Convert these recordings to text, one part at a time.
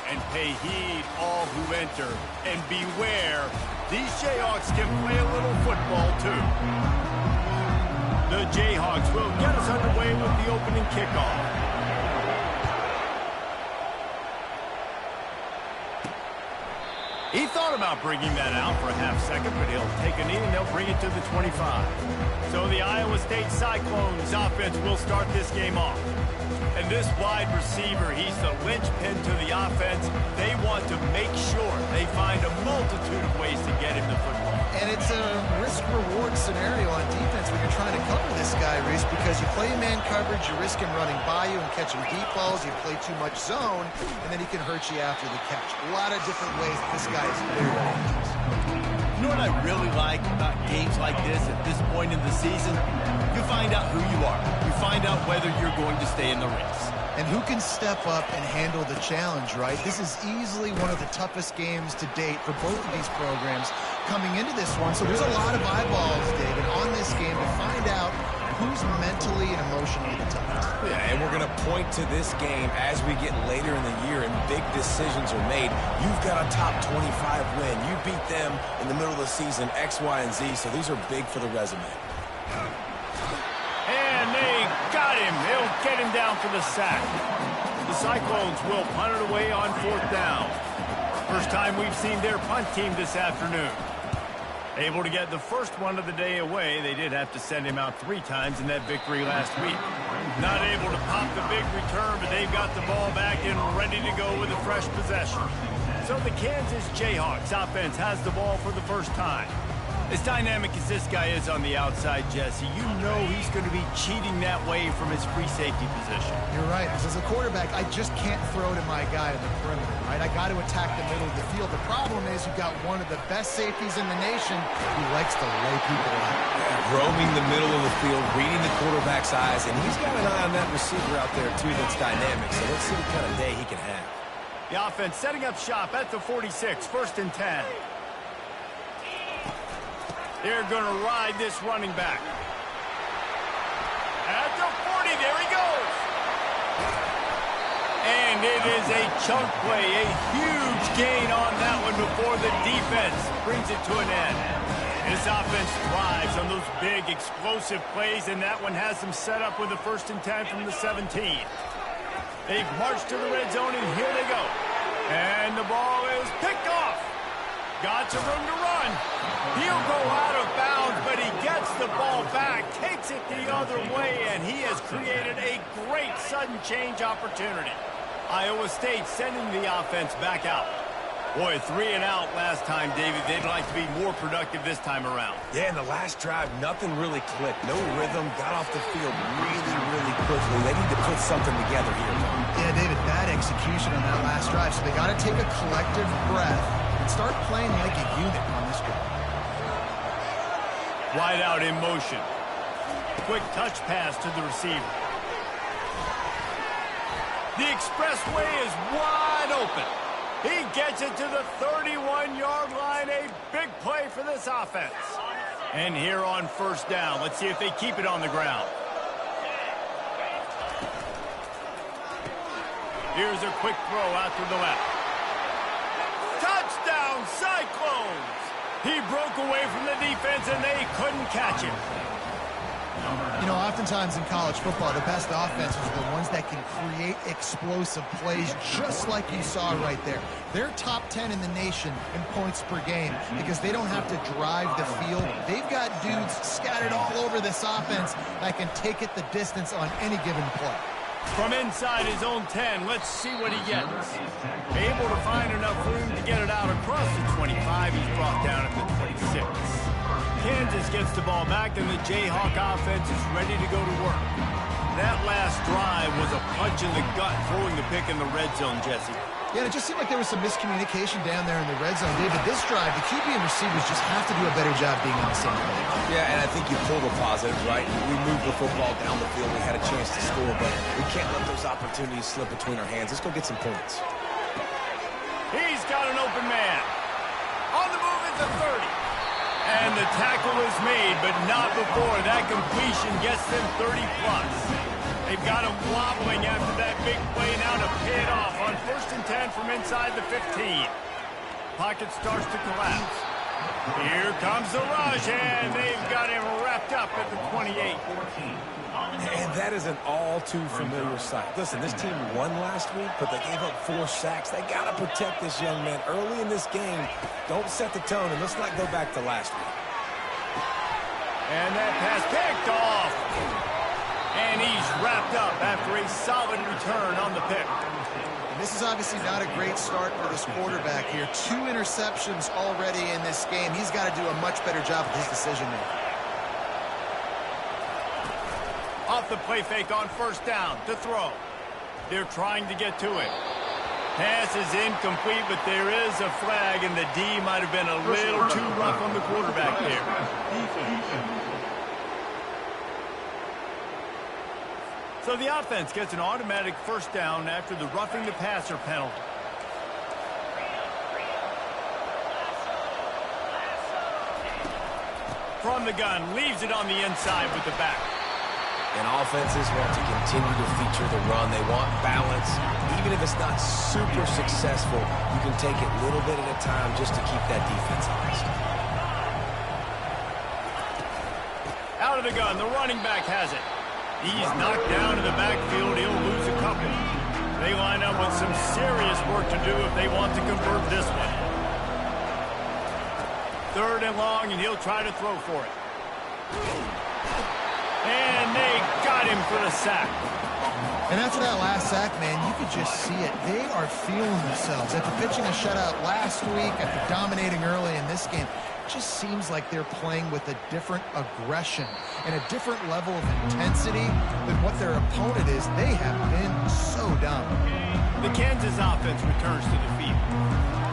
And pay heed, all who enter. And beware, these Jayhawks can play a little football, too. The Jayhawks will get us underway with the opening kickoff. He thought about bringing that out for a half second, but he'll take a knee and they'll bring it to the 25. So the Iowa State Cyclones offense will start this game off. And this wide receiver, he's the linchpin to the offense. They want to make sure they find a multitude of ways to get him the football. And it's a risk-reward scenario on defense when you're trying to cover this guy, Reese, because you play man coverage, you risk him running by you and catching deep balls, you play too much zone, and then he can hurt you after the catch. A lot of different ways that this guy is very dangerous. You know what I really like about games like this at this point in the season? You find out who you are. You find out whether you're going to stay in the race. And who can step up and handle the challenge, right? This is easily one of the toughest games to date for both of these programs coming into this one. So there's a lot of eyeballs, David, on this game to find out who's mentally and emotionally the toughest. Yeah, and we're going to point to this game as we get later in the year and big decisions are made. You've got a top 25 win. You beat them in the middle of the season, X, Y, and Z, so these are big for the resume. And they got him. They'll get him down for the sack. The Cyclones will punt it away on 4th down. First time we've seen their punt team this afternoon. Able to get the first one of the day away. They did have to send him out 3 times in that victory last week. Not able to pop the big return, but they've got the ball back and ready to go with a fresh possession. So the Kansas Jayhawks offense has the ball for the first time. As dynamic as this guy is on the outside, Jesse, you know he's going to be cheating that way from his free safety position. You're right. As a quarterback, I just can't throw to my guy in the perimeter, right? I got to attack the middle of the field. The problem is you've got one of the best safeties in the nation who likes to lay people out. Yeah, roaming the middle of the field, reading the quarterback's eyes, and he's got an eye on that receiver out there, too, that's dynamic. So let's see what kind of day he can have. The offense setting up shop at the 46, 1st and 10. They're going to ride this running back. At the 40, there he goes. And it is a chunk play, a huge gain on that one before the defense brings it to an end. This offense thrives on those big, explosive plays, and that one has them set up with a 1st and 10 from the 17. They've marched to the red zone, and here they go. And the ball is picked off. Got some room to run. He'll go out of bounds, but he gets the ball back, takes it the other way, and he has created a great sudden change opportunity. Iowa State sending the offense back out. Boy, 3 and out last time, David. They'd like to be more productive this time around. Yeah, in the last drive, nothing really clicked. No rhythm, got off the field really quickly. They need to put something together here. Yeah, David, bad execution on that last drive, so they got to take a collective breath and start playing like a unit on this drive. Wide out in motion. Quick touch pass to the receiver. The expressway is wide open. He gets it to the 31-yard line. A big play for this offense. And here on 1st down, let's see if they keep it on the ground. Here's a quick throw out to the left. Touchdown, Cyclones! He broke away from the defense, and they couldn't catch him. You know, oftentimes in college football, the best offenses are the ones that can create explosive plays, just like you saw right there. They're top 10 in the nation in points per game because they don't have to drive the field. They've got dudes scattered all over this offense that can take it the distance on any given play. From inside his own 10, let's see what he gets. Able to find enough room to get it out across the 25. He's brought down at the 26. Kansas gets the ball back, and the Jayhawk offense is ready to go to work. That last drive was a punch in the gut, throwing the pick in the red zone, Jesse. Yeah, it just seemed like there was some miscommunication down there in the red zone. David, this drive, the QB and receivers just have to do a better job being on the same page. Yeah, and I think you pulled the positives, right? We moved the football down the field. We had a chance to score, but we can't let those opportunities slip between our hands. Let's go get some points. He's got an open man. On the move at the 30. And the tackle is made, but not before that completion gets them 30+. They've got him wobbling after that big play. Now to pay it off on 1st and 10 from inside the 15. Pocket starts to collapse. Here comes the rush, and they've got him wrapped up at the 28. And that is an all-too-familiar sight. Listen, this team won last week, but they gave up 4 sacks. They got to protect this young man early in this game. Don't set the tone, and let's not go back to last week. And that pass picked off. And he's wrapped up after a solid return on the pick. And this is obviously not a great start for this quarterback here. 2 interceptions already in this game. He's got to do a much better job of his decision-making. Off the play fake on 1st down to throw. They're trying to get to it. Pass is incomplete, but there is a flag, and the D might have been a little too rough on the quarterback there. So the offense gets an automatic 1st down after the roughing the passer penalty. From the gun, leaves it on the inside with the back. And offenses want to continue to feature the run. They want balance. Even if it's not super successful, you can take it little bit at a time just to keep that defense honest. Out of the gun, the running back has it. He's knocked down in the backfield. He'll lose a couple. They line up with some serious work to do if they want to convert this one. 3rd and long, and he'll try to throw for it. And they got him for the sack. And after that last sack, man, you could just see it. They are feeling themselves. After pitching a shutout last week, after dominating early in this game, it just seems like they're playing with a different aggression and a different level of intensity than what their opponent is. They have been so dominant. The Kansas offense returns to the field.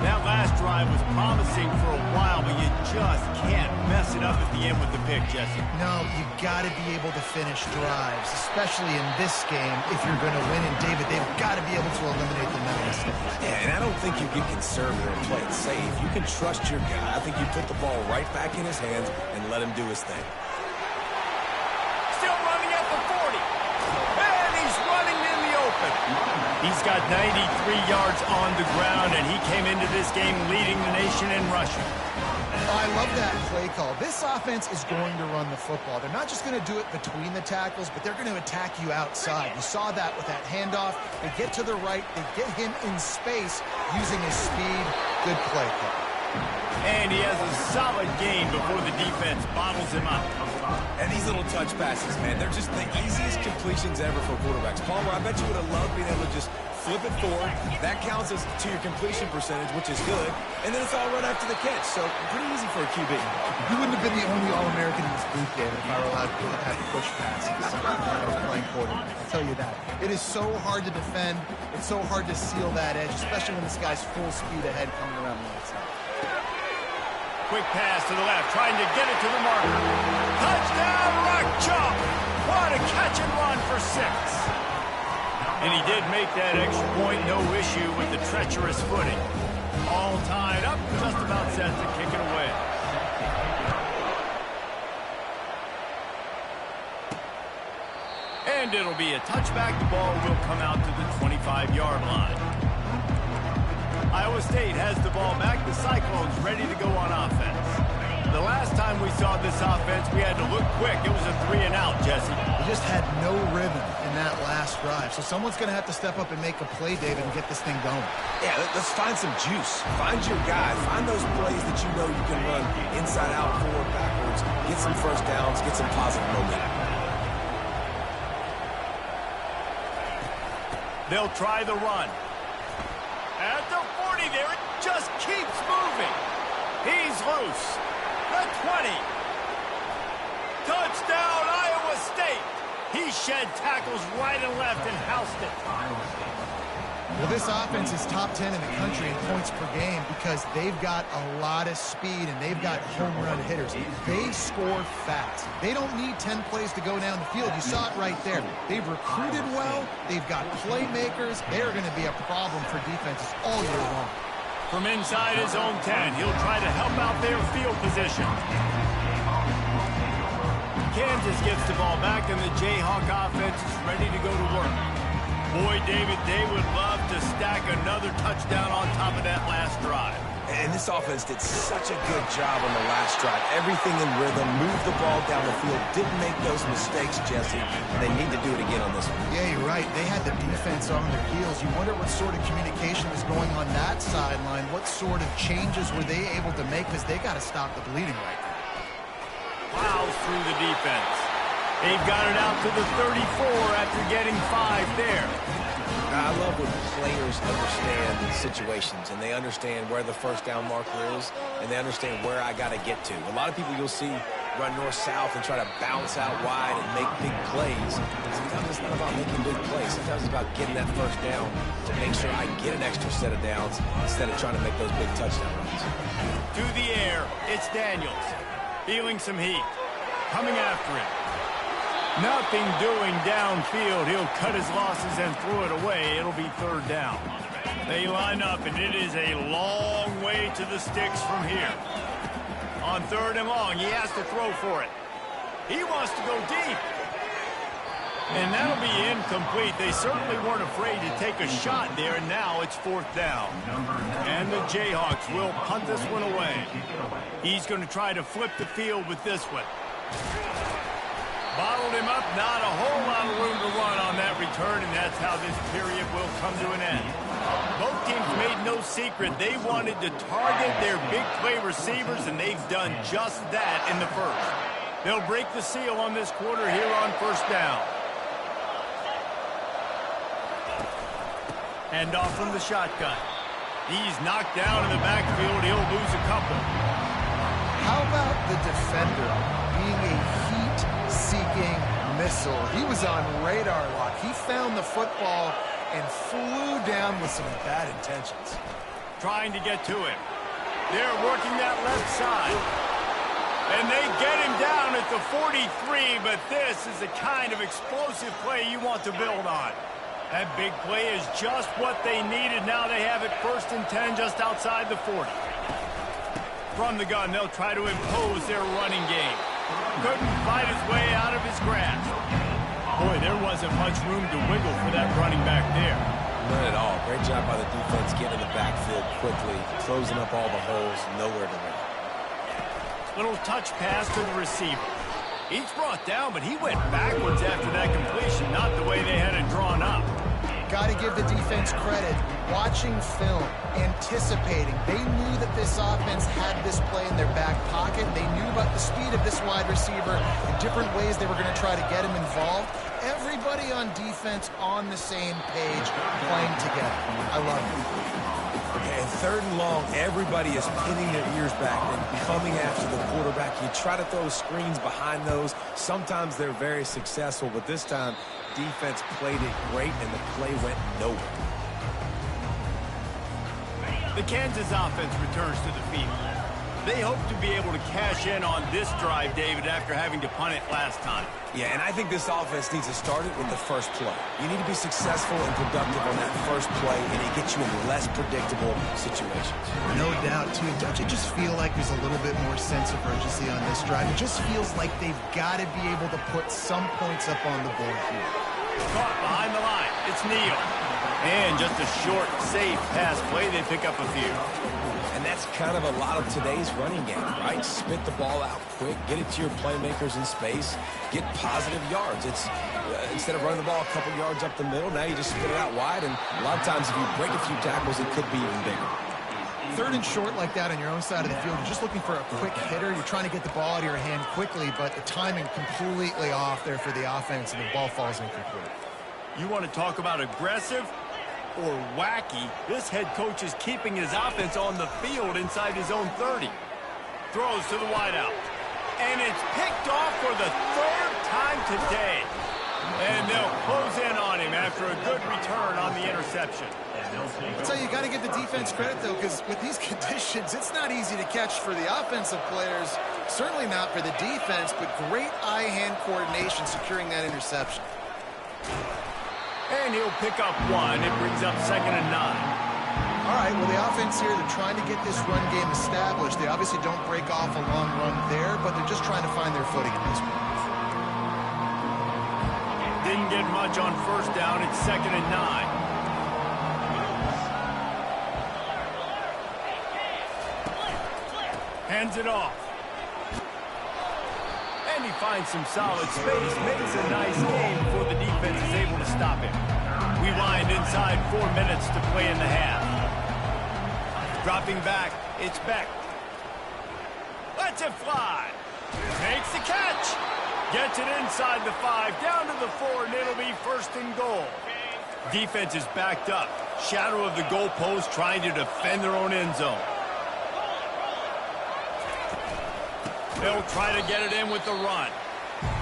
That last drive was promising for a while, but you just can't mess it up at the end with the pick, Jesse. No, you got to be able to finish drives, especially in this game. If you're going to win, and David, they've got to be able to eliminate the mental mistakes. Yeah, and I don't think you get conservative and play it safe. You can trust your guy. I think you put the ball right back in his hands and let him do his thing. Still running at the 40. And he's running in the open. He's got 93 yards on the ground, and he came into this game leading the nation in rushing. I love that play call. This offense is going to run the football. They're not just going to do it between the tackles, but they're going to attack you outside. You saw that with that handoff. They get to the right. They get him in space using his speed. Good play call. And he has a solid game before the defense bottles him up. And these little touch passes, man, they're just the easiest completions ever for quarterbacks. Palmer, I bet you would have loved being able to just flip it forward. That counts as to your completion percentage, which is good. And then it's all run after the catch. So pretty easy for a QB. You wouldn't have been the only All-American in this booth game if I were allowed to have push passes when I was playing quarterback. I'll tell you that. It is so hard to defend. It's so hard to seal that edge, especially when this guy's full speed ahead coming around the outside. Quick pass to the left, trying to get it to the marker. Touchdown, Rock Chalk! What a catch and run for 6. And he did make that extra point, no issue with the treacherous footing. All tied up, just about set to kick it away. And it'll be a touchback. The ball will come out to the 25-yard line. Iowa State has the ball back. The Cyclones ready to go on offense. The last time we saw this offense, we had to look quick. It was a 3-and-out, Jesse. They just had no rhythm in that last drive. So someone's going to have to step up and make a play, David, and get this thing going. Yeah, let's find some juice. Find your guy. Find those plays that you know you can run inside out, forward, backwards. Get some 1st downs. Get some positive momentum. They'll try the run. At the 40 there, it just keeps moving. He's loose. The 20. Touchdown, Iowa State. He shed tackles right and left and housed it. Well, this offense is top 10 in the country in points per game because they've got a lot of speed and they've got home run hitters. They score fast. They don't need 10 plays to go down the field. You saw it right there. They've recruited well. They've got playmakers. They're going to be a problem for defenses all year long. From inside his own 10, he'll try to help out their field position. Kansas gets the ball back, and the Jayhawk offense is ready to go to work. Boy, David, they would love to stack another touchdown on top of that last drive. And this offense did such a good job on the last drive. Everything in rhythm, moved the ball down the field, didn't make those mistakes, Jesse. And they need to do it again on this one. Yeah, you're right. They had the defense on their heels. You wonder what sort of communication was going on that sideline. What sort of changes were they able to make? Because they got to stop the bleeding right now. Plows through the defense. They've got it out to the 34 after getting 5 there. I love when players understand situations and they understand where the first down marker is and they understand where I got to get to. A lot of people you'll see run north-south and try to bounce out wide and make big plays. Sometimes it's not about making big plays. Sometimes it's about getting that first down to make sure I get an extra set of downs instead of trying to make those big touchdown runs. To the air, it's Daniels. Feeling some heat. Coming after it. Nothing doing downfield. He'll cut his losses and throw it away. It'll be 3rd down. They line up, and it is a long way to the sticks from here. On 3rd and long, he has to throw for it. He wants to go deep. And that'll be incomplete. They certainly weren't afraid to take a shot there, and now it's 4th down. And the Jayhawks will punt this one away. He's going to try to flip the field with this one. Bottled him up, not a whole lot of room to run on that return, and that's how this period will come to an end. Both teams made no secret they wanted to target their big play receivers, and they've done just that in the first. They'll break the seal on this quarter here on 1st down. Hand off from the shotgun. He's knocked down in the backfield. He'll lose a couple. How about the defender being a heat-seeking missile? He was on radar lock. He found the football and flew down with some bad intentions. Trying to get to him. They're working that left side. And they get him down at the 43, but this is the kind of explosive play you want to build on. That big play is just what they needed. Now they have it 1st and 10 just outside the 40. From the gun, they'll try to impose their running game. Couldn't fight his way out of his grasp. Boy, there wasn't much room to wiggle for that running back there. None at all. Great job by the defense getting in the backfield quickly, closing up all the holes, nowhere to run. Little touch pass to the receiver. He's brought down, but he went backwards after that completion, not the way they had it drawn up. Got to give the defense credit. Watching film, anticipating. They knew that this offense had this play in their back pocket. They knew about the speed of this wide receiver and different ways they were going to try to get him involved. Everybody on defense on the same page, playing together. I love it. And 3rd and long, everybody is pinning their ears back and coming after the quarterback. You try to throw screens behind those. Sometimes they're very successful, but this time, defense played it great, and the play went nowhere. The Kansas offense returns to the field. They hope to be able to cash in on this drive, David, after having to punt it last time. Yeah, and I think this offense needs to start it with the first play. You need to be successful and productive on that first play, and it gets you in less predictable situations. No doubt, too. Don't you just feel like there's a little bit more sense of urgency on this drive? It just feels like they've got to be able to put some points up on the board here. Caught behind the line. It's Neal. And just a short, safe pass play. They pick up a few. And that's kind of a lot of today's running game, right? Spit the ball out quick, get it to your playmakers in space, get positive yards. It's instead of running the ball a couple yards up the middle, now you just spit it out wide, and a lot of times if you break a few tackles, it could be even bigger. 3rd and short like that on your own side of the field, you're just looking for a quick hitter. You're trying to get the ball out of your hand quickly, but the timing completely off there for the offense, and the ball falls incomplete. You want to talk about aggressive or wacky? This head coach is keeping his offense on the field inside his own 30. Throws to the wideout. And it's picked off for the 3rd time today. And they'll close in on him after a good return on the interception. I'll tell you, you got to give the defense credit, though, because with these conditions, it's not easy to catch for the offensive players. Certainly not for the defense, but great eye-hand coordination securing that interception. And he'll pick up 1. It brings up 2nd and 9. All right, well, the offense here, they're trying to get this run game established. They obviously don't break off a long run there, but they're just trying to find their footing in this one. didn't get much on first down. It's 2nd and 9. Hands it off. And he finds some solid space. Makes a nice game before the defense is able to stop him. We wind inside 4 minutes to play in the half. Dropping back, it's Beck. Lets it fly. Makes the catch. Gets it inside the 5, down to the 4, and it'll be 1st and goal. Defense is backed up. Shadow of the goalpost trying to defend their own end zone. They'll try to get it in with the run.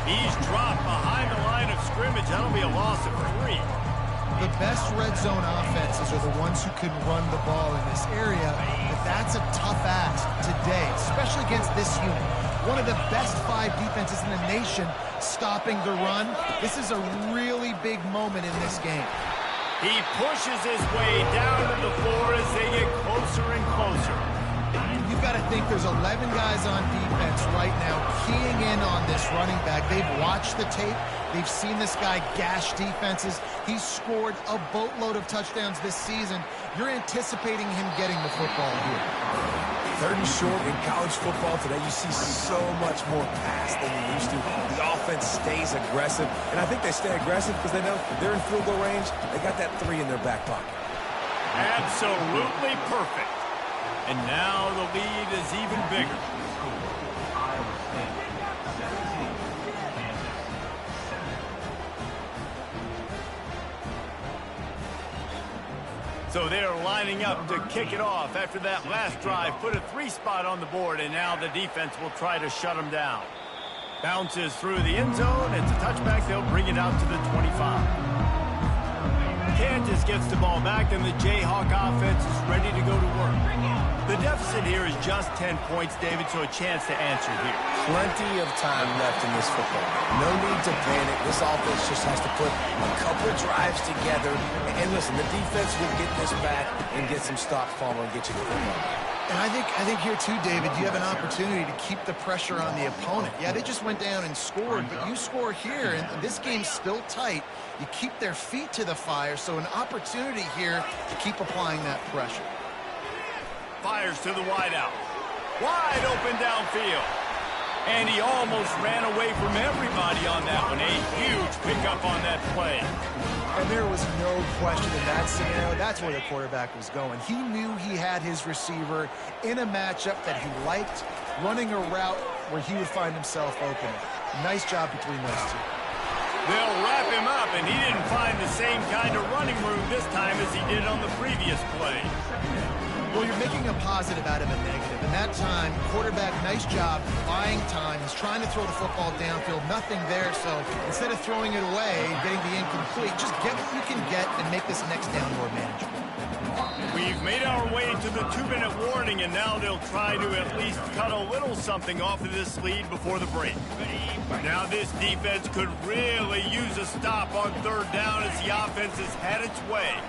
He's dropped behind the line of scrimmage. That'll be a loss of 3. The best red zone offenses are the ones who can run the ball in this area, but that's a tough ask today, especially against this unit. One of the best 5 defenses in the nation stopping the run. This is a really big moment in this game. He pushes his way down to the floor as they get closer and closer. You've got to think there's 11 guys on defense right now keying in on this running back. They've watched the tape. They've seen this guy gash defenses. He's scored a boatload of touchdowns this season. You're anticipating him getting the football here. 3rd and short in college football today. You see so much more pass than you used to. The offense stays aggressive, and I think they stay aggressive because they know they're in field goal range. They got that 3 in their back pocket. Absolutely perfect. And now the lead is even bigger. So they're lining up to kick it off after that last drive. Put a 3 spot on the board, and now the defense will try to shut them down. Bounces through the end zone. It's a touchback. They'll bring it out to the 25. Kansas gets the ball back, and the Jayhawk offense is ready to go to work. The deficit here is just 10 points, David, so a chance to answer here. Plenty of time left in this football. No need to panic. This offense just has to put a couple of drives together. And listen, the defense will get this back and get some stops following and get you the football. And I think here too, David, you have an opportunity to keep the pressure on the opponent. Yeah, they just went down and scored, but you score here, and this game's still tight. You keep their feet to the fire, so an opportunity here to keep applying that pressure. Fires to the wideout. Wide open downfield. And he almost ran away from everybody on that one. A huge pickup on that play. And there was no question in that scenario. That's where the quarterback was going. He knew he had his receiver in a matchup that he liked, running a route where he would find himself open. Nice job between those two. They'll wrap him up, and he didn't find the same kind of running room this time as he did on the previous play. Well, you're making a positive out of a negative. And that time, quarterback, nice job, buying time. He's trying to throw the football downfield. Nothing there, so instead of throwing it away and getting the incomplete, just get what you can get and make this next down more manageable. We've made our way to the 2-minute warning, and now they'll try to at least cut a little something off of this lead before the break. Now this defense could really use a stop on 3rd down as the offense has had its way.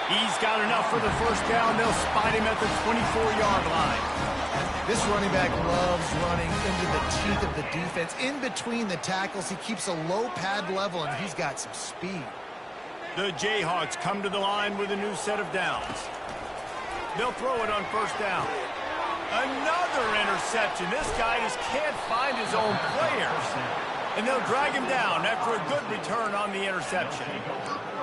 He's got enough for the 1st down. They'll spot him at the 24-yard line. This running back loves running into the teeth of the defense. In between the tackles, he keeps a low pad level, and he's got some speed. The Jayhawks come to the line with a new set of downs. They'll throw it on 1st down. Another interception. This guy just can't find his own players. And they'll drag him down after a good return on the interception.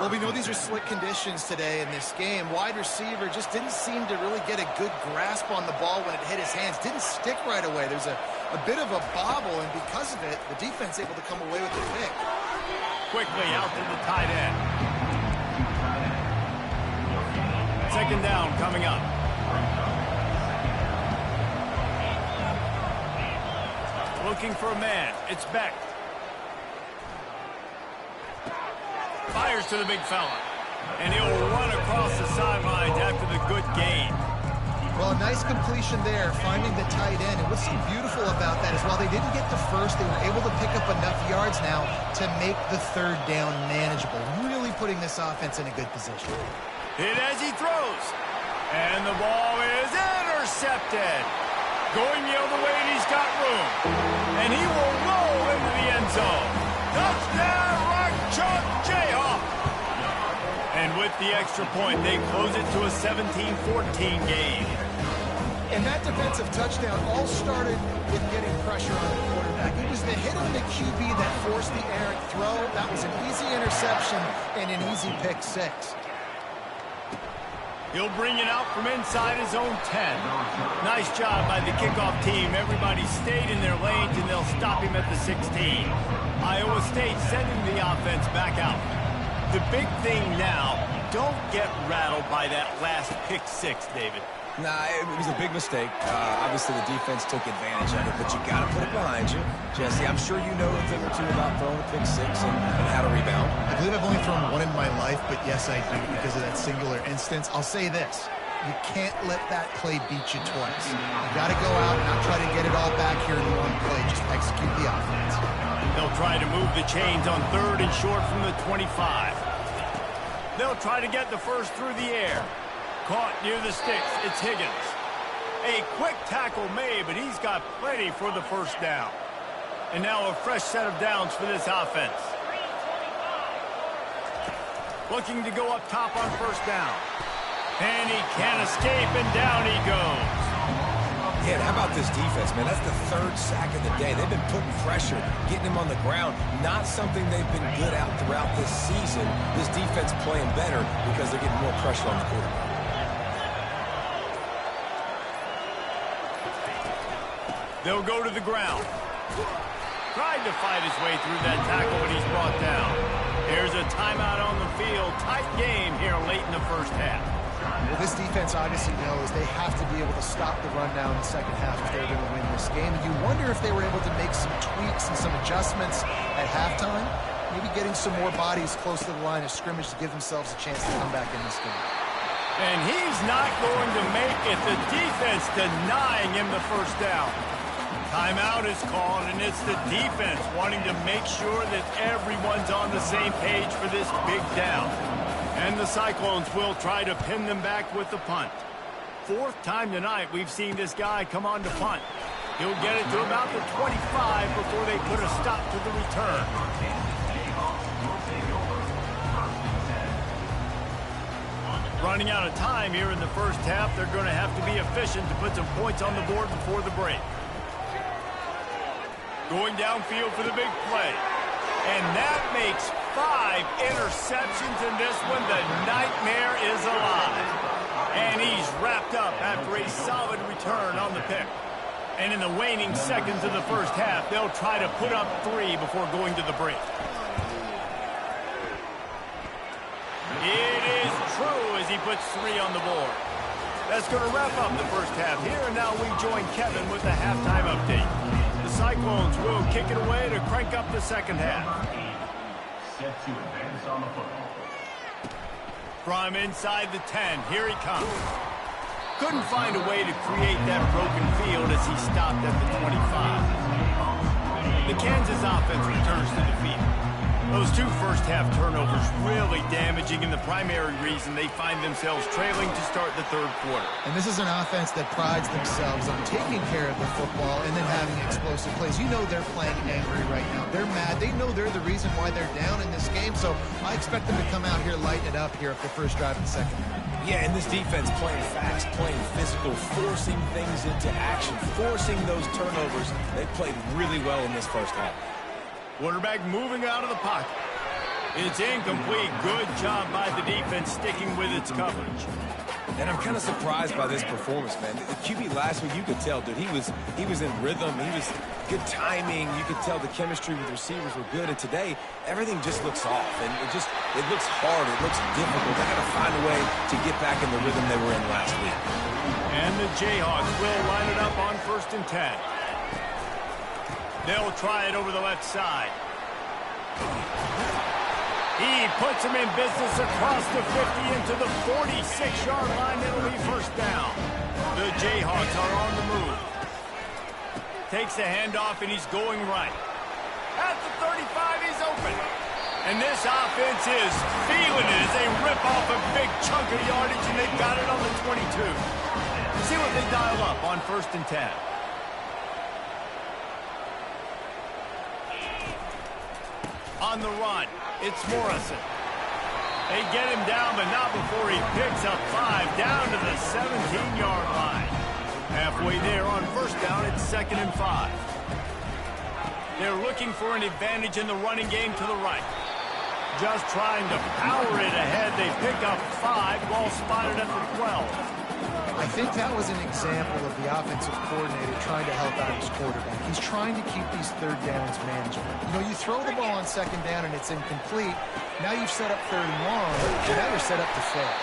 Well, we know these are slick conditions today in this game. Wide receiver just didn't seem to really get a good grasp on the ball when it hit his hands. Didn't stick right away. There's a bit of a bobble, and because of it, the defense able to come away with the pick. Quickly out to the tight end. 2nd down coming up. Looking for a man. It's Beck. Fires to the big fella. And he'll run across the sidelines after the good gain. Well, a nice completion there, finding the tight end. And what's so beautiful about that is while they didn't get the first, they were able to pick up enough yards now to make the 3rd down manageable. Really putting this offense in a good position. Hit as he throws. And the ball is intercepted. Going the other way, and he's got room. And he will roll into the end zone. Touchdown, Rock Chalk Jayhawk. And with the extra point, they close it to a 17-14 game. And that defensive touchdown all started with getting pressure on the quarterback. It was the hit on the QB that forced the errant throw. That was an easy interception and an easy pick six. He'll bring it out from inside his own 10. Nice job by the kickoff team. Everybody stayed in their lanes, and they'll stop him at the 16. Iowa State sending the offense back out. The big thing now, don't get rattled by that last pick six, David. Nah, it was a big mistake. Obviously, the defense took advantage of it, but you got to put it behind you. Jesse, I'm sure you know a thing or two about throwing a pick six and how to rebound. I believe I've only thrown one in my life, but yes, I do because of that singular instance. I'll say this. You can't let that play beat you twice. You got to go out and not try to get it all back here in one play. Just execute the offense. They'll try to move the chains on 3rd and short from the 25. They'll try to get the first through the air. Caught near the sticks. It's Higgins. A quick tackle made, but he's got plenty for the first down. And now a fresh set of downs for this offense. Looking to go up top on first down. And he can't escape, and down he goes. Yeah, and how about this defense, man? That's the 3rd sack of the day. They've been putting pressure, getting him on the ground. Not something they've been good at throughout this season. This defense playing better because they're getting more pressure on the quarterback. They'll go to the ground. Tried to fight his way through that tackle, but he's brought down. Here's a timeout on the field. Tight game here late in the first half. Well, this defense obviously knows they have to be able to stop the run down in the second half if they're going to win this game. You wonder if they were able to make some tweaks and some adjustments at halftime, maybe getting some more bodies close to the line of scrimmage to give themselves a chance to come back in this game. And he's not going to make it. The defense denying him the first down. Timeout is called, and it's the defense wanting to make sure that everyone's on the same page for this big down. And the Cyclones will try to pin them back with the punt. 4th time tonight we've seen this guy come on to punt. He'll get it to about the 25 before they put a stop to the return. Running out of time here in the first half. They're going to have to be efficient to put some points on the board before the break. Going downfield for the big play. And that makes 5 interceptions in this one. The nightmare is alive. And he's wrapped up after a solid return on the pick. And in the waning seconds of the first half, they'll try to put up 3 before going to the break. It is true as he puts 3 on the board. That's going to wrap up the first half here. And now we join Kevin with the halftime update. The Cyclones will kick it away to crank up the second half. From inside the 10, here he comes. Couldn't find a way to create that broken field as he stopped at the 25. The Kansas offense returns to the field. Those 2 first-half turnovers really damaging, and the primary reason they find themselves trailing to start the 3rd quarter. And this is an offense that prides themselves on taking care of the football and then having explosive plays. You know they're playing angry right now. They're mad. They know they're the reason why they're down in this game, so I expect them to come out here, lighten it up here at the first drive in the second half. Yeah, and this defense playing fast, playing physical, forcing things into action, forcing those turnovers. They played really well in this first half. Quarterback moving out of the pocket. It's incomplete. Good job by the defense sticking with its coverage. And I'm kind of surprised by this performance, man. The QB last week, you could tell, dude, he was in rhythm. He was good timing. You could tell the chemistry with receivers were good. And today, everything just looks off. And it looks hard. It looks difficult. They got to find a way to get back in the rhythm they were in last week. And the Jayhawks will line it up on 1st and 10. They'll try it over the left side. He puts him in business across the 50 into the 46-yard line. It'll be first down. The Jayhawks are on the move. Takes the handoff, and he's going right. At the 35, he's open. And this offense is feeling it as they rip off a big chunk of yardage, and they've got it on the 22. See what they dial up on 1st and 10. On the run, it's Morrison. They get him down, but not before he picks up 5 down to the 17-yard line. Halfway there on first down, it's 2nd and 5. They're looking for an advantage in the running game to the right. Just trying to power it ahead. They pick up 5, ball spotted at the 12. I think that was an example of the offensive coordinator trying to help out his quarterback. He's trying to keep these third downs manageable. You know, you throw the ball on 2nd down and it's incomplete. Now you've set up 3rd and long, and now you're set up to fail.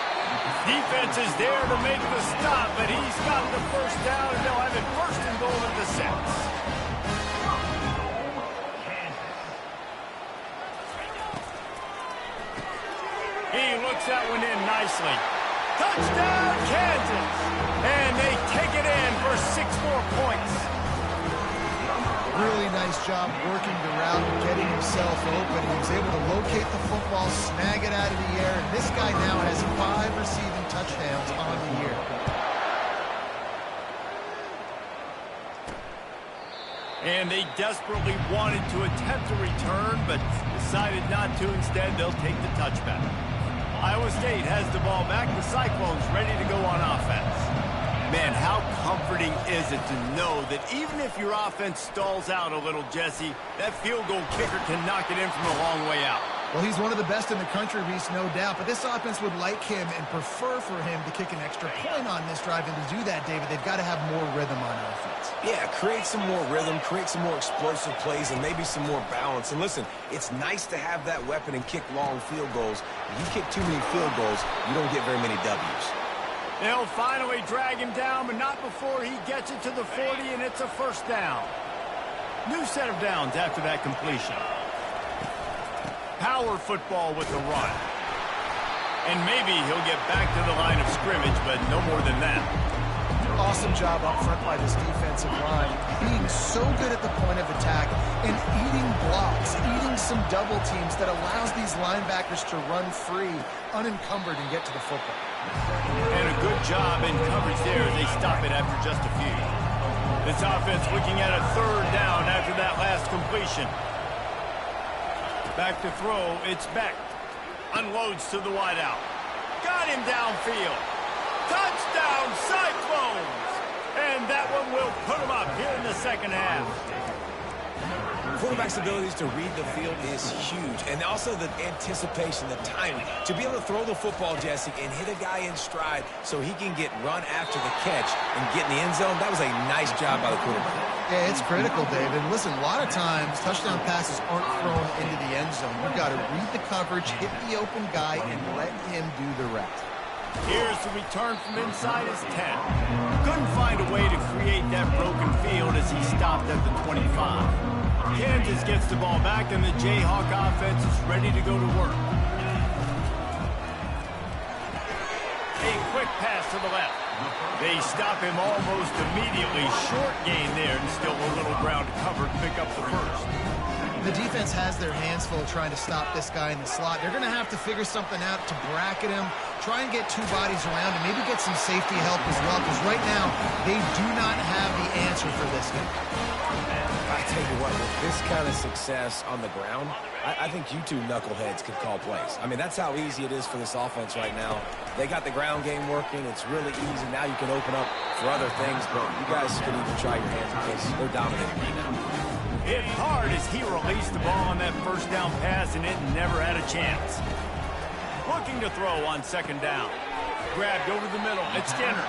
Defense is there to make the stop, but he's got the first down, and they'll have it 1st and goal at the 6. He looks that one in nicely. Touchdown, Kansas! And they take it in for 6 more points. Really nice job working the route and getting himself open. He was able to locate the football, snag it out of the air, and this guy now has 5 receiving touchdowns on the year. And they desperately wanted to attempt a return, but decided not to. Instead, they'll take the touchback. Iowa State has the ball back. The Cyclones ready to go on offense. Man, how comforting is it to know that even if your offense stalls out a little, Jesse, that field goal kicker can knock it in from a long way out. Well, he's one of the best in the country, Reese, no doubt. But this offense would like him and prefer for him to kick an extra point on this drive. And to do that, David, they've got to have more rhythm on offense. Yeah, create some more rhythm, create some more explosive plays, and maybe some more balance. And listen, it's nice to have that weapon and kick long field goals. If you kick too many field goals, you don't get very many W's. They'll finally drag him down, but not before he gets it to the 40, and it's a 1st down. New set of downs after that completion. Power football with the run. And maybe he'll get back to the line of scrimmage, but no more than that. Awesome job up front by this defensive line, being so good at the point of attack and eating blocks, eating some double teams that allows these linebackers to run free, unencumbered, and get to the football. And a good job in coverage there as they stop it after just a few. This offense looking at a 3rd down after that last completion. Back to throw, it's Beck. Unloads to the wideout. Got him downfield. Touchdown, Cyclones! And that one will put them up here in the 2nd half. Quarterback's abilities to read the field is huge, and also the anticipation, the timing. To be able to throw the football, Jesse, and hit a guy in stride so he can get run after the catch and get in the end zone, that was a nice job by the quarterback. Yeah, it's critical, David. Listen, a lot of times touchdown passes aren't thrown into the end zone. You've got to read the coverage, hit the open guy, and let him do the rest. Here's the return from inside his 10. Couldn't find a way to create that broken field as he stopped at the 25. Kansas gets the ball back, and the Jayhawk offense is ready to go to work. A quick pass to the left. They stop him almost immediately. Short gain there, and still a little ground to cover to pick up the 1st. The defense has their hands full trying to stop this guy in the slot. They're going to have to figure something out to bracket him, try and get 2 bodies around, and maybe get some safety help as well, because right now they do not have the answer for this guy. I tell you what, with this kind of success on the ground, I think you 2 knuckleheads could call plays. I mean, that's how easy it is for this offense right now. They got the ground game working. It's really easy. Now you can open up for other things, but you guys can even try your hands because they're dominating right now. Hit hard as he released the ball on that 1st down pass, and it never had a chance. Looking to throw on 2nd down. Grabbed over the middle. It's Skinner.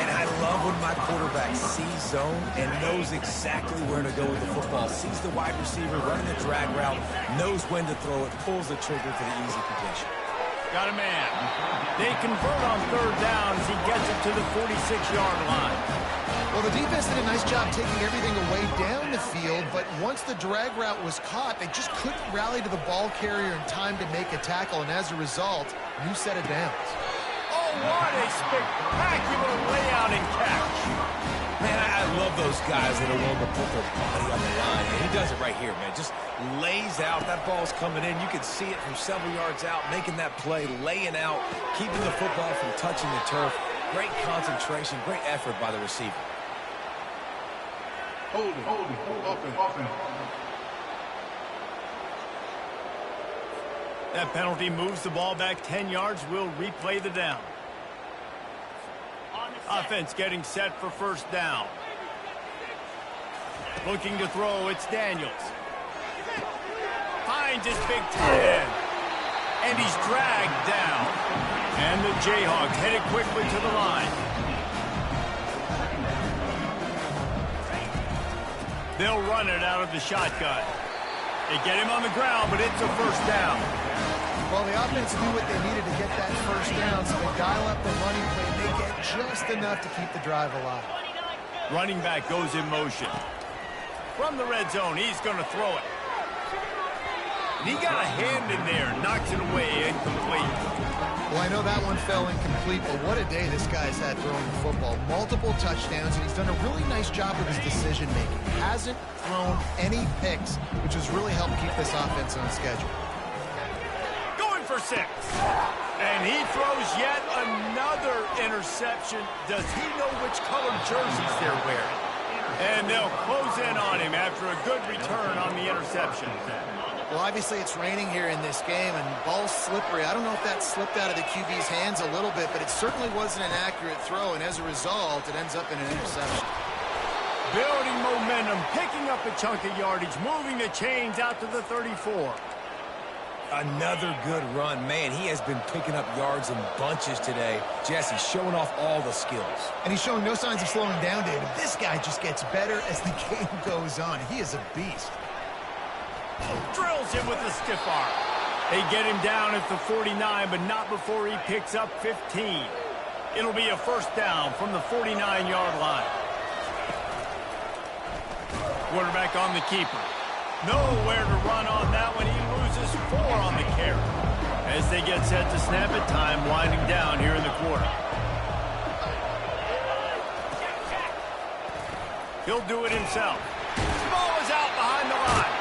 And I love when my quarterback sees zone and knows exactly where to go with the football. Sees the wide receiver running the drag route, knows when to throw it, pulls the trigger for the easy completion. Got a man. They convert on 3rd down as he gets it to the 46-yard line. Well, the defense did a nice job taking everything away down the field, but once the drag route was caught, they just couldn't rally to the ball carrier in time to make a tackle, and as a result, new set of downs. Oh, what a spectacular layout and catch. Man, I love those guys that are willing to put their body on the line. And he does it right here, man. Just lays out. That ball's coming in. You can see it from several yards out, making that play, laying out, keeping the football from touching the turf. Great concentration, great effort by the receiver. Hold it, offense. That penalty moves the ball back 10 yards. We'll replay the down. Offense getting set for first down. Looking to throw, it's Daniels. Finds his big tight end. And he's dragged down. And the Jayhawks headed quickly to the line. They'll run it out of the shotgun. They get him on the ground, but it's a first down. Well, the offense knew what they needed to get that first down, so they dial up the running play. They get just enough to keep the drive alive. Running back goes in motion. From the red zone, he's going to throw it. And he got a hand in there, knocks it away, incomplete. Well, I know that one fell incomplete, but what a day this guy's had throwing the football. Multiple touchdowns, and he's done a really nice job with his decision-making. Hasn't thrown any picks, which has really helped keep this offense on schedule. Going for 6. And he throws yet another interception. Does he know which colored jerseys they're wearing? And they'll close in on him after a good return on the interception. Well, obviously it's raining here in this game, and ball's slippery. I don't know if that slipped out of the QB's hands a little bit, but it certainly wasn't an accurate throw, and as a result, it ends up in an interception. Building momentum, picking up a chunk of yardage, moving the chains out to the 34. Another good run. Man, he has been picking up yards in bunches today. Jesse showing off all the skills. And he's showing no signs of slowing down, David. This guy just gets better as the game goes on. He is a beast. Drills him with a stiff arm. They get him down at the 49, but not before he picks up 15. It'll be a first down from the 49-yard line. Quarterback on the keeper. Nowhere to run on that one. He loses 4 on the carry. As they get set to snap it, time winding down here in the quarter. He'll do it himself. Ball is out behind the line.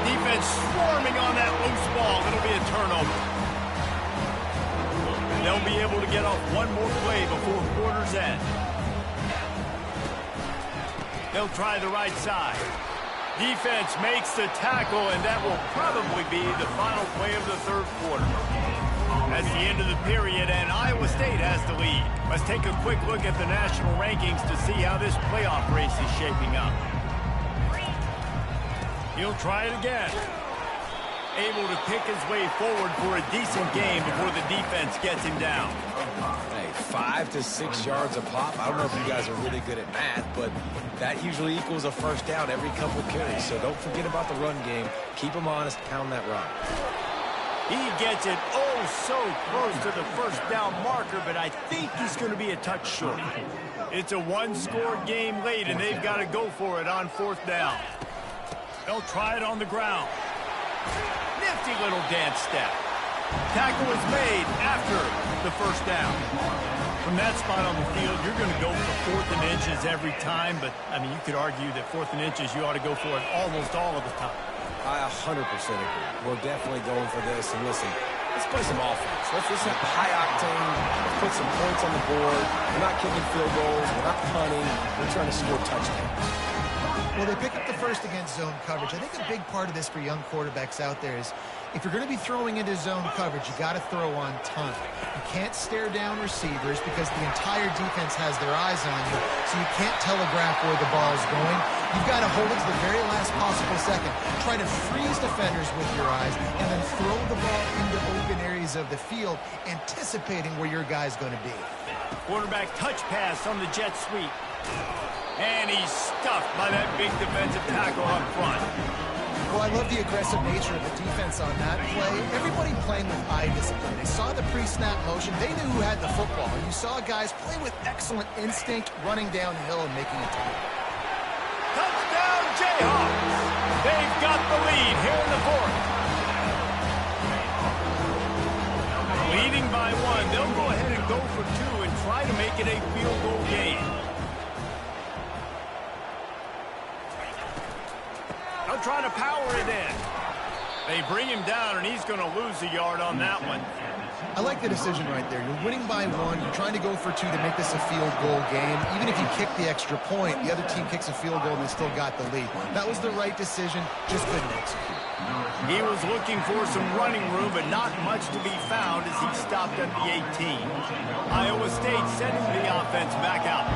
Defense swarming on that loose ball. It'll be a turnover. They'll be able to get off one more play before quarter's end. They'll try the right side. Defense makes the tackle, and that will probably be the final play of the third quarter. That's the end of the period, and Iowa State has the lead. Let's take a quick look at the national rankings to see how this playoff race is shaping up. He'll try it again. Able to pick his way forward for a decent game before the defense gets him down. Hey, 5 to 6 yards a pop. I don't know if you guys are really good at math, but that usually equals a first down every couple carries. So don't forget about the run game. Keep them honest, pound that rock. He gets it oh so close to the first down marker, but I think he's going to be a touch short. It's a one-score game late, and they've got to go for it on fourth down. They'll try it on the ground. Nifty little dance step. Tackle is made after the first down. From that spot on the field, you're going to go for 4th and inches every time, but, I mean, you could argue that 4th and inches, you ought to go for it almost all of the time. I 100% agree. We're definitely going for this. And listen, let's play some offense. Let's have high octane. Let's put some points on the board. We're not kicking field goals. We're not punting. We're trying to score touchdowns. Well, they pick up the first against zone coverage. I think a big part of this for young quarterbacks out there is if you're going to be throwing into zone coverage, you got to throw on time. You can't stare down receivers because the entire defense has their eyes on you, so you can't telegraph where the ball is going. You've got to hold it to the very last possible second. Try to freeze defenders with your eyes and then throw the ball into open areas of the field, anticipating where your guy's going to be. Quarterback touch pass on the jet sweep. And he's stuffed by that big defensive tackle up front. Well, I love the aggressive nature of the defense on that play. Everybody playing with eye discipline. They saw the pre-snap motion. They knew who had the football. And you saw guys play with excellent instinct, running downhill and making a tackle. Touchdown, Jayhawks! They've got the lead here in the fourth. Leading by 1. They'll go ahead and go for 2 and try to make it a field goal game. They'll try to power it in. They bring him down, and he's going to lose a yard on that one. I like the decision right there. You're winning by 1. You're trying to go for 2 to make this a field goal game. Even if you kick the extra point, the other team kicks a field goal and they still got the lead. That was the right decision, just couldn't execute. He was looking for some running room, but not much to be found as he stopped at the 18. Iowa State sending the offense back out.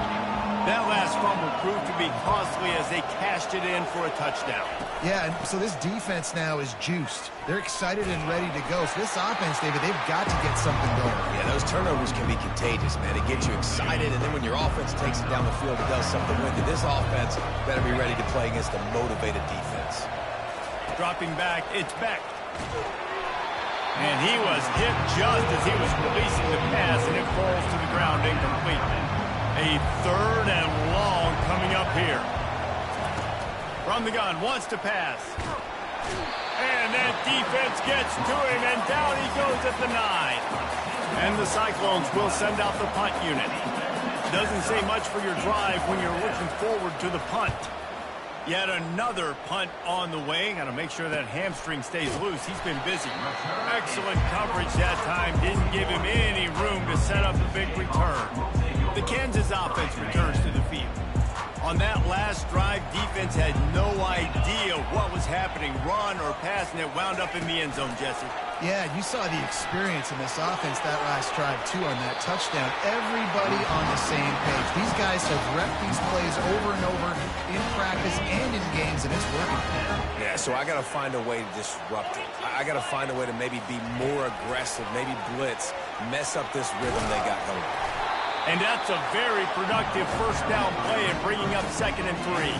That last fumble proved to be costly as they cashed it in for a touchdown. Yeah, and so this defense now is juiced. They're excited and ready to go. So this offense, David, they've got to get something going. Yeah, those turnovers can be contagious, man. It gets you excited, and then when your offense takes it down the field and does something with it, this offense better be ready to play against a motivated defense. Dropping back, it's Beck. And he was hit just as he was releasing the pass, and it falls to the ground incomplete. A 3rd and long coming up here. From the gun, wants to pass. And that defense gets to him, and down he goes at the 9. And the Cyclones will send out the punt unit. Doesn't say much for your drive when you're looking forward to the punt. Yet another punt on the way. Got to make sure that hamstring stays loose. He's been busy. Excellent coverage that time. Didn't give him any room to set up a big return. The Kansas offense returns to the field. On that last drive, defense had no idea what was happening, run or pass, and it wound up in the end zone, Jesse. Yeah, you saw the experience in this offense that last drive, too, on that touchdown. Everybody on the same page. These guys have repped these plays over and over in practice and in games, and it's working. Yeah, so I got to find a way to disrupt it. I got to find a way to maybe be more aggressive, maybe blitz, mess up this rhythm they got going. And that's a very productive first down play and bringing up 2nd and 3.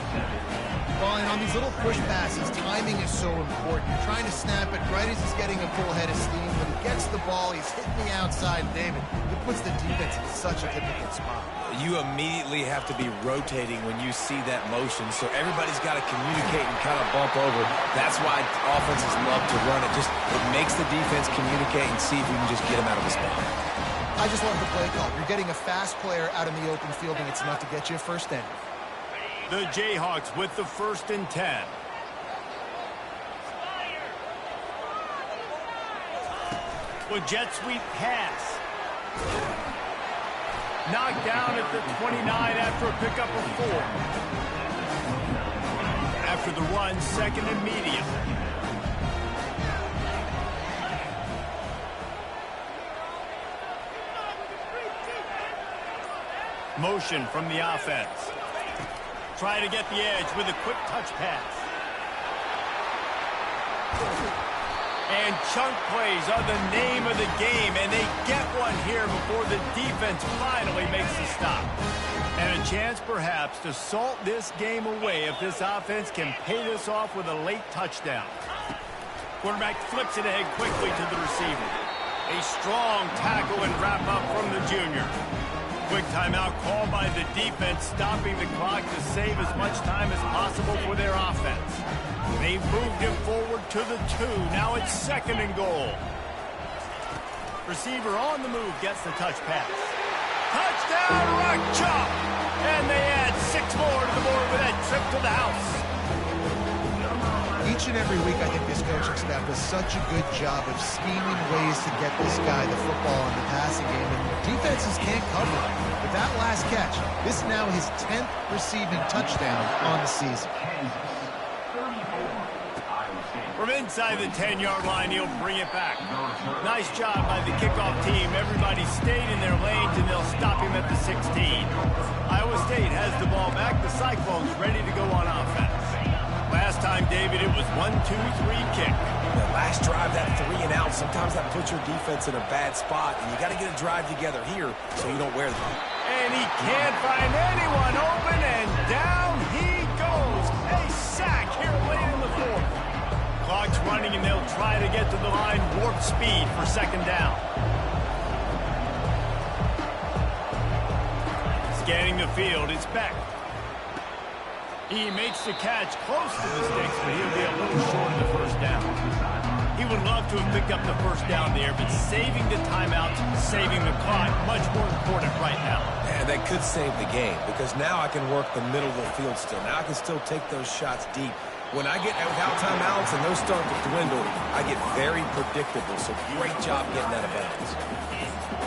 Well, and on these little push passes, timing is so important. You're trying to snap it right as he's getting a full head of steam. When he gets the ball, he's hitting the outside, David. It puts the defense in such a difficult spot. You immediately have to be rotating when you see that motion, so everybody's got to communicate and kind of bump over. That's why offenses love to run it. It makes the defense communicate and see if you can just get them out of the spot. I just love the play call. You're getting a fast player out in the open field, and it's enough to get you a first down. The Jayhawks with the 1st and 10. With jet sweep pass. Knocked down at the 29 after a pickup of 4. After the run, 2nd and medium. Motion from the offense. Try to get the edge with a quick touch pass. And chunk plays are the name of the game, and they get one here before the defense finally makes the stop. And a chance perhaps to salt this game away if this offense can pay this off with a late touchdown. Quarterback flips it ahead quickly to the receiver. A strong tackle and wrap up from the junior. Quick timeout called by the defense, stopping the clock to save as much time as possible for their offense. They've moved it forward to the 2. Now it's 2nd and goal. Receiver on the move gets the touch pass. Touchdown, Rock Chalk! And they add 6 more to the board with that trip to the house. Each and every week, I think this coaching staff does such a good job of scheming ways to get this guy the football in the passing game, and defenses can't cover it. With that last catch, this is now his 10th receiving touchdown on the season. From inside the 10-yard line, he'll bring it back. Nice job by the kickoff team. Everybody stayed in their lanes, and they'll stop him at the 16. Iowa State has the ball back. The Cyclones ready to go on offense. Last time, David, it was 1-2-3 kick. The last drive, that 3 and out, sometimes that puts your defense in a bad spot, and you got to get a drive together here so you don't wear them. And he can't find anyone open, and down he goes. A sack here late in the 4th. Clock's running, and they'll try to get to the line warp speed for 2nd down. Scanning the field, it's Beck. He makes the catch close to the sticks, but he'll be a little short of the first down. He would love to have picked up the first down there, but saving the timeouts, saving the clock, much more important right now. And that could save the game, because now I can work the middle of the field still. Now I can still take those shots deep When I get without timeouts and those start to dwindle, I get very predictable. So great job getting out of bounds.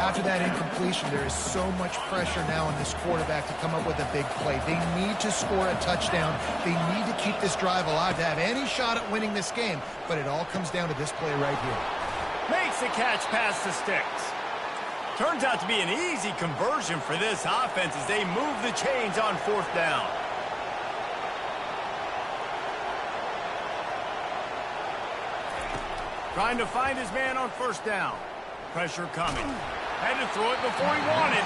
After that incompletion, there is so much pressure now on this quarterback to come up with a big play. They need to score a touchdown. They need to keep this drive alive to have any shot at winning this game. But it all comes down to this play right here. Makes the catch past the sticks. Turns out to be an easy conversion for this offense as they move the chains on 4th down. Trying to find his man on 1st down. Pressure coming. Had to throw it before he wanted.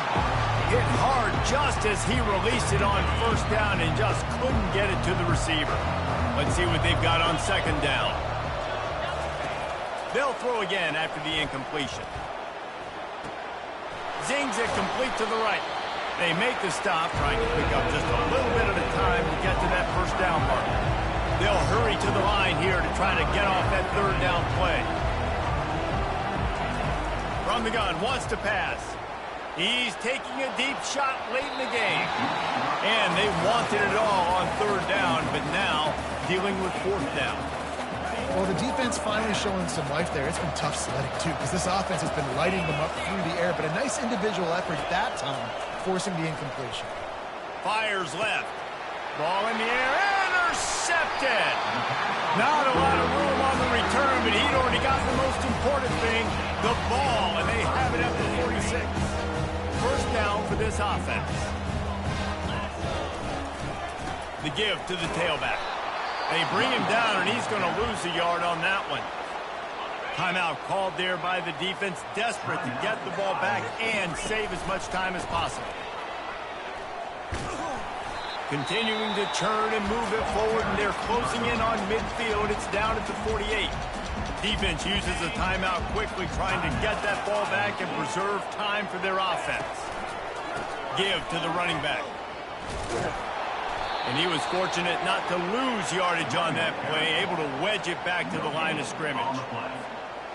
Hit hard just as he released it on 1st down and just couldn't get it to the receiver. Let's see what they've got on 2nd down. They'll throw again after the incompletion. Zings it complete to the right. They make the stop, trying to pick up just a little bit at a time to get to that 1st down mark. They'll hurry to the line here to try to get off that 3rd down play. From the gun, wants to pass. He's taking a deep shot late in the game. And they wanted it all on 3rd down, but now dealing with 4th down. Well, the defense finally showing some life there. It's been tough sledding, too, because this offense has been lighting them up through the air, but a nice individual effort that time, forcing the incompletion. Fires left. Ball in the air, intercepted. Not a lot of room on the return, but he'd already got the most important thing, the ball, and they have it at the 46. 1st down for this offense. The give to the tailback. They bring him down, and he's going to lose a yard on that one. Timeout called there by the defense, desperate to get the ball back and save as much time as possible. Continuing to churn and move it forward, and they're closing in on midfield. It's down at the 48. Defense uses a timeout quickly, trying to get that ball back and preserve time for their offense. Give to the running back. And he was fortunate not to lose yardage on that play, able to wedge it back to the line of scrimmage.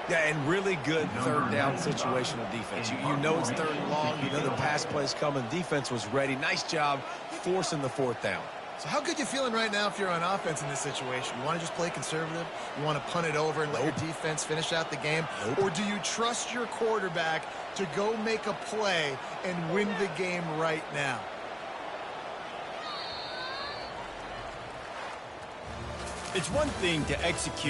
Yeah, and really good 3rd down situational defense. You know it's 3rd and long. You know the pass play's coming. Defense was ready. Nice job forcing the 4th down. So how good you feeling right now if you're on offense in this situation? You want to just play conservative? You want to punt it over and let your defense finish out the game? Or do you trust your quarterback to go make a play and win the game right now? It's one thing to execute